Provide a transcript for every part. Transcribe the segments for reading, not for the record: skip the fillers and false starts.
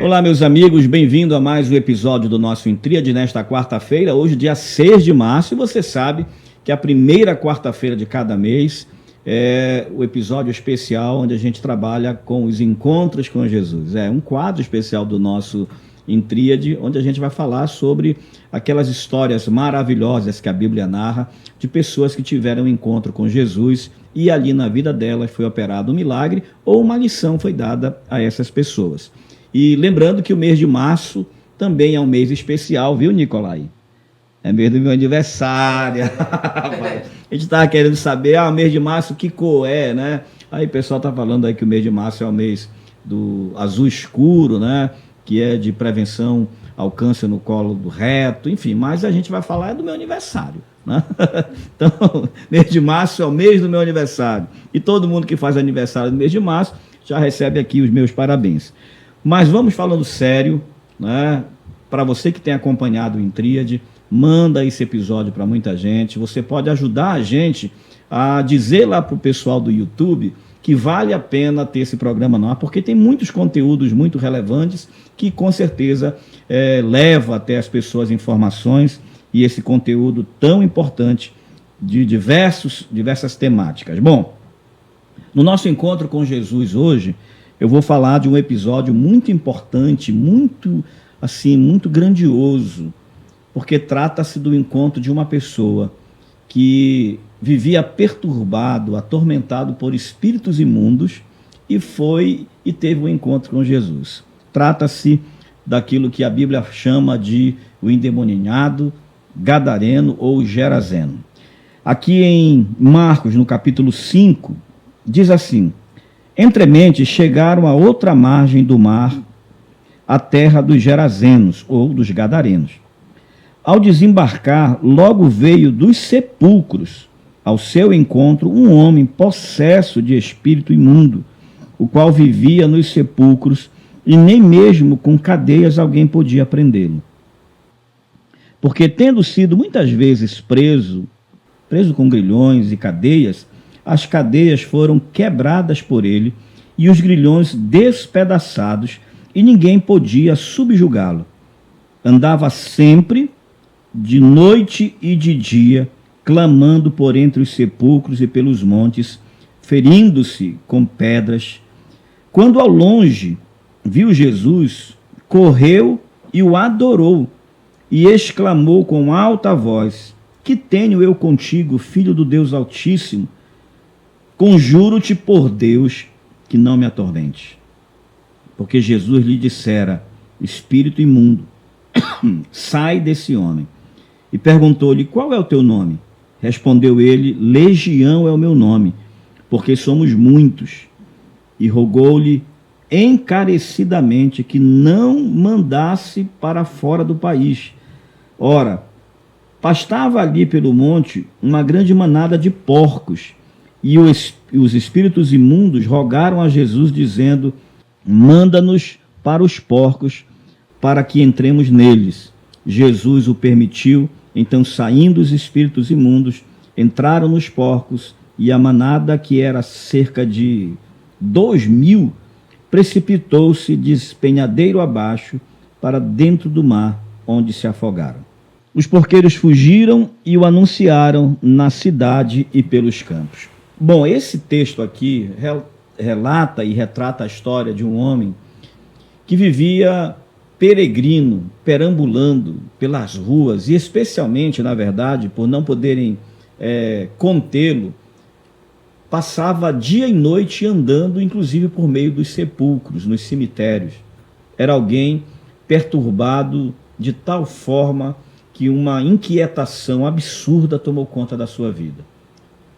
Olá, meus amigos, bem-vindo a mais um episódio do nosso Intríade nesta quarta-feira, hoje dia 6 de março, e você sabe que a primeira quarta-feira de cada mês é o episódio especial onde a gente trabalha com os encontros com Jesus. É um quadro especial do nosso Intríade, onde a gente vai falar sobre aquelas histórias maravilhosas que a Bíblia narra de pessoas que tiveram um encontro com Jesus e ali na vida delas foi operado um milagre ou uma lição foi dada a essas pessoas. E lembrando que o mês de março também é um mês especial, viu, Nicolai? É mês do meu aniversário. A gente estava querendo saber, o mês de março, que cor é, né? Aí o pessoal está falando aí que o mês de março é o mês do azul escuro, né? Que é de prevenção ao câncer no colo do reto, enfim. Mas a gente vai falar do meu aniversário, né? Então, mês de março é o mês do meu aniversário. E todo mundo que faz aniversário no mês de março já recebe aqui os meus parabéns. Mas vamos falando sério, né? Para você que tem acompanhado o Intríade, manda esse episódio para muita gente. Você pode ajudar a gente a dizer lá para o pessoal do YouTube que vale a pena ter esse programa no ar, porque tem muitos conteúdos muito relevantes que com certeza leva até as pessoas informações e esse conteúdo tão importante de diversas temáticas. Bom, no nosso encontro com Jesus hoje, eu vou falar de um episódio muito importante, muito grandioso, porque trata-se do encontro de uma pessoa que vivia perturbado, atormentado por espíritos imundos e teve um encontro com Jesus. Trata-se daquilo que a Bíblia chama de o endemoniado, gadareno ou gerazeno. Aqui em Marcos, no capítulo 5, diz assim: entremente chegaram a outra margem do mar, a terra dos Gerazenos, ou dos Gadarenos. Ao desembarcar, logo veio dos sepulcros ao seu encontro um homem possesso de espírito imundo, o qual vivia nos sepulcros, e nem mesmo com cadeias alguém podia prendê-lo. Porque, tendo sido muitas vezes preso com grilhões e cadeias, as cadeias foram quebradas por ele e os grilhões despedaçados, e ninguém podia subjugá-lo. Andava sempre, de noite e de dia, clamando por entre os sepulcros e pelos montes, ferindo-se com pedras. Quando ao longe viu Jesus, correu e o adorou, e exclamou com alta voz: que tenho eu contigo, filho do Deus Altíssimo? Conjuro-te por Deus que não me atormente. Porque Jesus lhe dissera: espírito imundo, sai desse homem. E perguntou-lhe: qual é o teu nome? Respondeu ele: Legião é o meu nome, porque somos muitos. E rogou-lhe encarecidamente que não mandasse para fora do país. Ora, pastava ali pelo monte uma grande manada de porcos, e os espíritos imundos rogaram a Jesus, dizendo: manda-nos para os porcos, para que entremos neles. Jesus o permitiu. Então, saindo os espíritos imundos, entraram nos porcos, e a manada, que era cerca de 2.000, precipitou-se despenhadeiro abaixo para dentro do mar, onde se afogaram. Os porqueiros fugiram e o anunciaram na cidade e pelos campos. Bom, esse texto aqui relata e retrata a história de um homem que vivia peregrino, perambulando pelas ruas, e especialmente, na verdade, por não poderem contê-lo, passava dia e noite andando, inclusive por meio dos sepulcros, nos cemitérios. Era alguém perturbado de tal forma que uma inquietação absurda tomou conta da sua vida.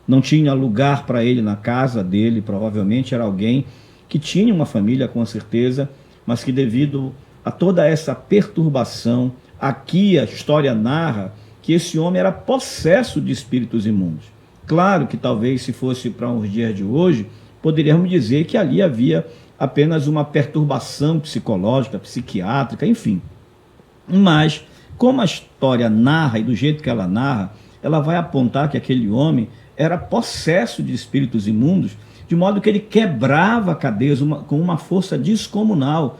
Não tinha lugar para ele na casa dele, provavelmente era alguém que tinha uma família, com certeza, mas que devido a toda essa perturbação, aqui a história narra que esse homem era possesso de espíritos imundos. Claro que talvez, se fosse para os dias de hoje, poderíamos dizer que ali havia apenas uma perturbação psicológica, psiquiátrica, enfim. Mas, como a história narra e do jeito que ela narra, ela vai apontar que aquele homem era possesso de espíritos imundos, de modo que ele quebrava cadeias com uma força descomunal.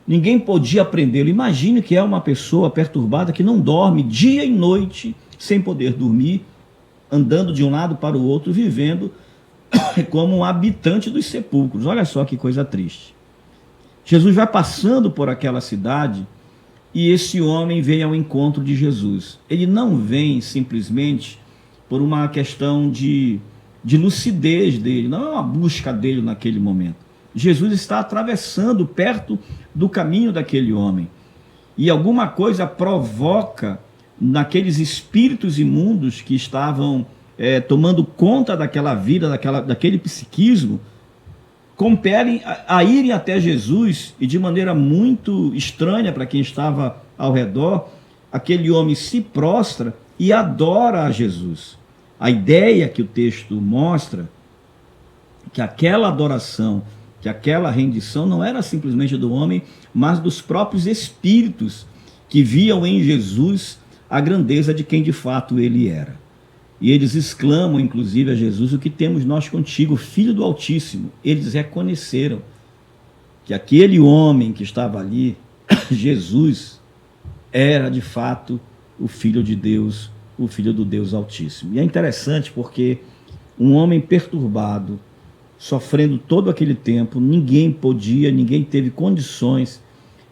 ninguém podia prendê-lo. Imagine que é uma pessoa perturbada que não dorme dia e noite, sem poder dormir, andando de um lado para o outro, vivendo como um habitante dos sepulcros. Olha só que coisa triste. Jesus vai passando por aquela cidade e esse homem vem ao encontro de Jesus. Ele não vem simplesmente por uma questão de lucidez dele, não é uma busca dele naquele momento. Jesus está atravessando perto do caminho daquele homem. E alguma coisa provoca naqueles espíritos imundos que estavam tomando conta daquela vida, daquele psiquismo, compelem a irem até Jesus e de maneira muito estranha para quem estava ao redor, aquele homem se prostra e adora a Jesus. A ideia que o texto mostra, que aquela adoração, que aquela rendição não era simplesmente do homem, mas dos próprios espíritos que viam em Jesus a grandeza de quem de fato ele era. E eles exclamam, inclusive, a Jesus: o que temos nós contigo, Filho do Altíssimo? Eles reconheceram que aquele homem que estava ali, Jesus, era de fato o Filho de Deus, o Filho do Deus Altíssimo. E é interessante porque um homem perturbado, sofrendo todo aquele tempo, ninguém teve condições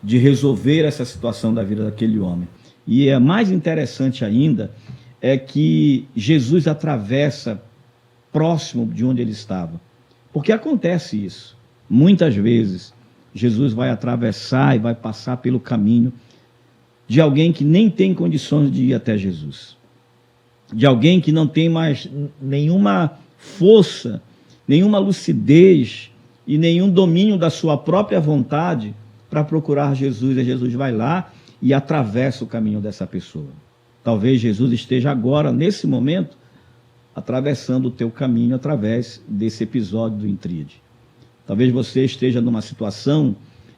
de resolver essa situação da vida daquele homem. E é mais interessante ainda é que Jesus atravessa próximo de onde ele estava. Porque acontece isso. Muitas vezes, Jesus vai atravessar e vai passar pelo caminho de alguém que nem tem condições de ir até Jesus. De alguém que não tem mais nenhuma força, nenhuma lucidez e nenhum domínio da sua própria vontade para procurar Jesus. E Jesus vai lá e atravessa o caminho dessa pessoa. Talvez Jesus esteja agora, nesse momento, atravessando o teu caminho através desse episódio do Intríade. Talvez você esteja numa situação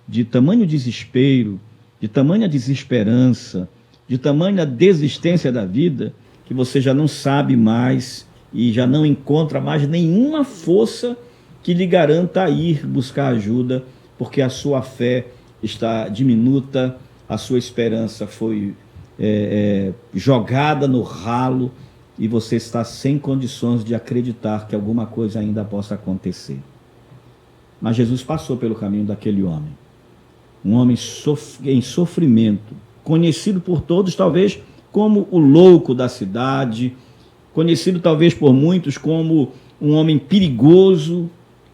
de tamanho desespero, de tamanha desesperança, de tamanha desistência da vida, que você já não sabe mais e já não encontra mais nenhuma força que lhe garanta ir buscar ajuda, porque a sua fé está diminuta, a sua esperança foi jogada no ralo e você está sem condições de acreditar que alguma coisa ainda possa acontecer. Mas Jesus passou pelo caminho daquele homem, um homem em sofrimento, conhecido por todos talvez como o louco da cidade, conhecido talvez por muitos como um homem perigoso,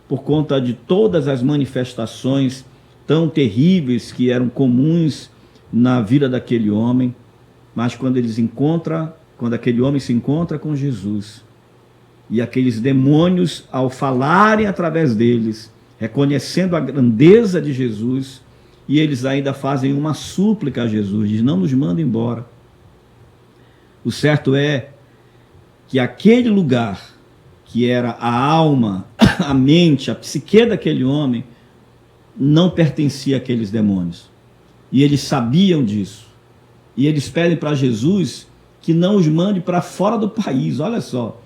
por conta de todas as manifestações tão terríveis que eram comuns na vida daquele homem. Mas quando aquele homem se encontra com Jesus, e aqueles demônios, ao falarem através deles, reconhecendo a grandeza de Jesus, e eles ainda fazem uma súplica a Jesus, diz: não nos manda embora. O certo é que aquele lugar, que era a alma, a mente, a psique daquele homem, não pertencia àqueles demônios. E eles sabiam disso. E eles pedem para Jesus que não os mande para fora do país. Olha só.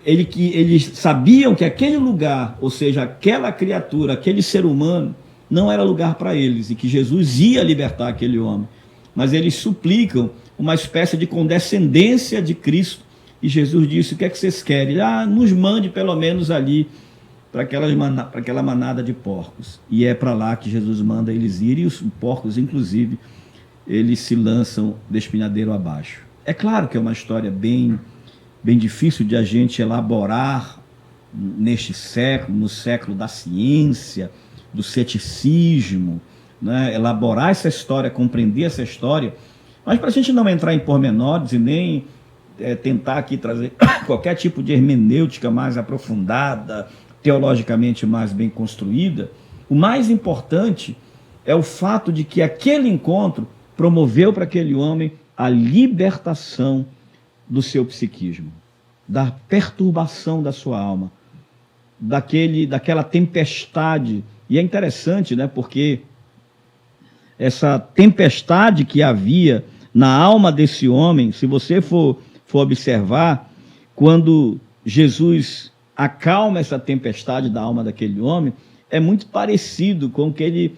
Eles sabiam que aquele lugar, ou seja, aquela criatura, aquele ser humano, não era lugar para eles, e que Jesus ia libertar aquele homem. Mas eles suplicam uma espécie de condescendência de Cristo. E Jesus disse: o que é que vocês querem? Nos mande pelo menos ali para aquela manada de porcos. E é para lá que Jesus manda eles irem, e os porcos, inclusive, eles se lançam de espinhadeiro abaixo. É claro que é uma história bem difícil de a gente elaborar neste século, no século da ciência, do ceticismo, né? Elaborar essa história, compreender essa história, mas para a gente não entrar em pormenores e nem tentar aqui trazer qualquer tipo de hermenêutica mais aprofundada, teologicamente mais bem construída, o mais importante é o fato de que aquele encontro promoveu para aquele homem a libertação do seu psiquismo, da perturbação da sua alma, daquela tempestade. E é interessante, né, porque essa tempestade que havia na alma desse homem, se você for observar, quando Jesus acalma essa tempestade da alma daquele homem, é muito parecido com o que ele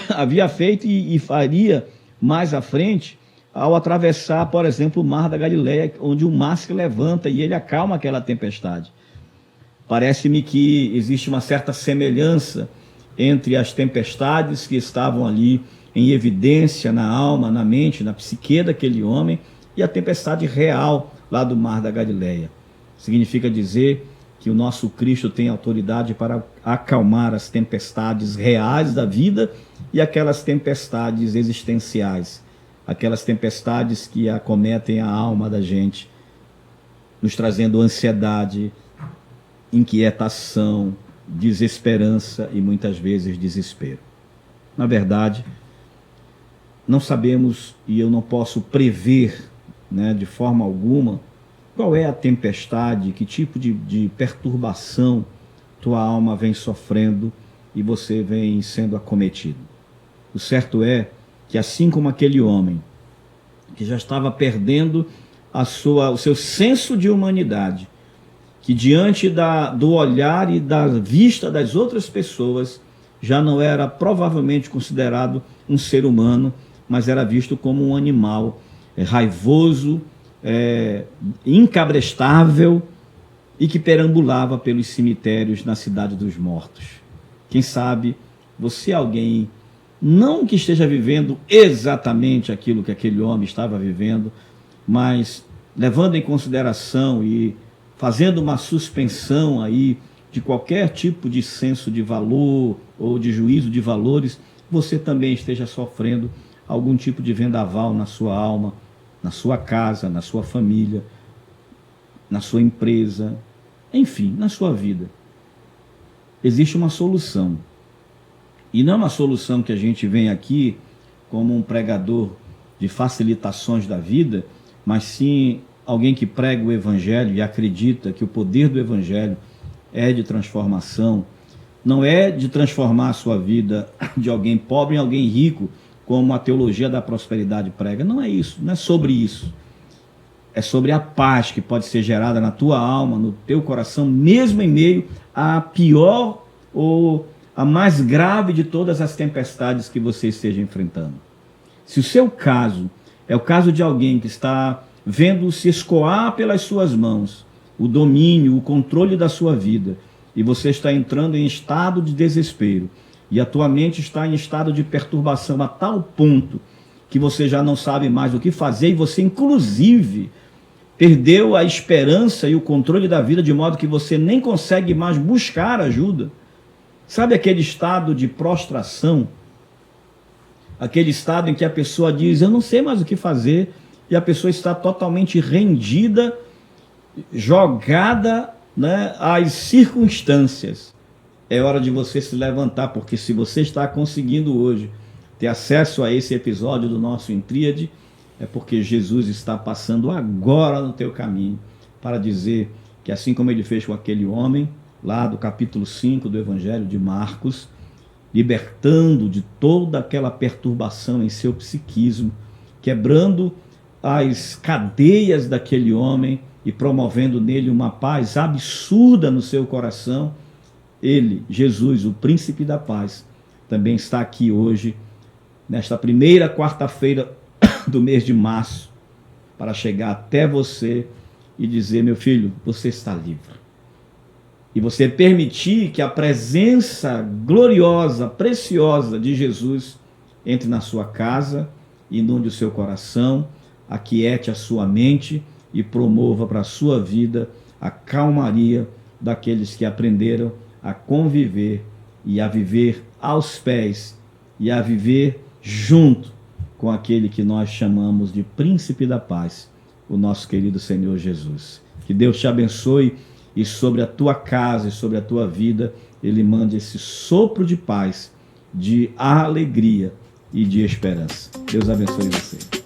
havia feito e faria mais à frente, ao atravessar, por exemplo, o Mar da Galileia, onde o mar se levanta e ele acalma aquela tempestade. Parece-me que existe uma certa semelhança entre as tempestades que estavam ali em evidência na alma, na mente, na psique daquele homem e a tempestade real lá do Mar da Galileia. Significa dizer que o nosso Cristo tem autoridade para acalmar as tempestades reais da vida e aquelas tempestades existenciais, aquelas tempestades que acometem a alma da gente, nos trazendo ansiedade, inquietação, desesperança e muitas vezes desespero. Na verdade, não sabemos e eu não posso prever, de forma alguma, qual é a tempestade, que tipo de perturbação tua alma vem sofrendo e você vem sendo acometido. O certo é que assim como aquele homem que já estava perdendo o seu senso de humanidade, que diante do olhar e da vista das outras pessoas já não era provavelmente considerado um ser humano, mas era visto como um animal raivoso, incabrestável e que perambulava pelos cemitérios na cidade dos mortos. Quem sabe você é alguém, não que esteja vivendo exatamente aquilo que aquele homem estava vivendo, mas levando em consideração e fazendo uma suspensão aí de qualquer tipo de senso de valor ou de juízo de valores, você também esteja sofrendo algum tipo de vendaval na sua alma, na sua casa, na sua família, na sua empresa, enfim, na sua vida. Existe uma solução. E não é uma solução que a gente vem aqui como um pregador de facilitações da vida, mas sim alguém que prega o Evangelho e acredita que o poder do Evangelho é de transformação. Não é de transformar a sua vida de alguém pobre em alguém rico, como a teologia da prosperidade prega. Não é isso, não é sobre isso. É sobre a paz que pode ser gerada na tua alma, no teu coração, mesmo em meio à pior ou a mais grave de todas as tempestades que você esteja enfrentando. Se o seu caso é o caso de alguém que está vendo se escoar pelas suas mãos o domínio, o controle da sua vida, e você está entrando em estado de desespero, e a tua mente está em estado de perturbação a tal ponto que você já não sabe mais o que fazer, e você inclusive perdeu a esperança e o controle da vida, de modo que você nem consegue mais buscar ajuda. Sabe aquele estado de prostração? Aquele estado em que a pessoa diz, eu não sei mais o que fazer, e a pessoa está totalmente rendida, jogada, às circunstâncias. É hora de você se levantar, porque se você está conseguindo hoje ter acesso a esse episódio do nosso Intríade, é porque Jesus está passando agora no teu caminho para dizer que assim como ele fez com aquele homem, lá do capítulo 5 do Evangelho de Marcos, libertando de toda aquela perturbação em seu psiquismo, quebrando as cadeias daquele homem e promovendo nele uma paz absurda no seu coração, ele, Jesus, o príncipe da paz, também está aqui hoje, nesta primeira quarta-feira do mês de março, para chegar até você e dizer, meu filho, você está livre. E você permitir que a presença gloriosa, preciosa de Jesus entre na sua casa, inunde o seu coração, aquiete a sua mente e promova para a sua vida a calmaria daqueles que aprenderam a conviver e a viver aos pés e a viver junto com aquele que nós chamamos de Príncipe da Paz, o nosso querido Senhor Jesus. Que Deus te abençoe e sobre a tua casa e sobre a tua vida, Ele mande esse sopro de paz, de alegria e de esperança. Deus abençoe você.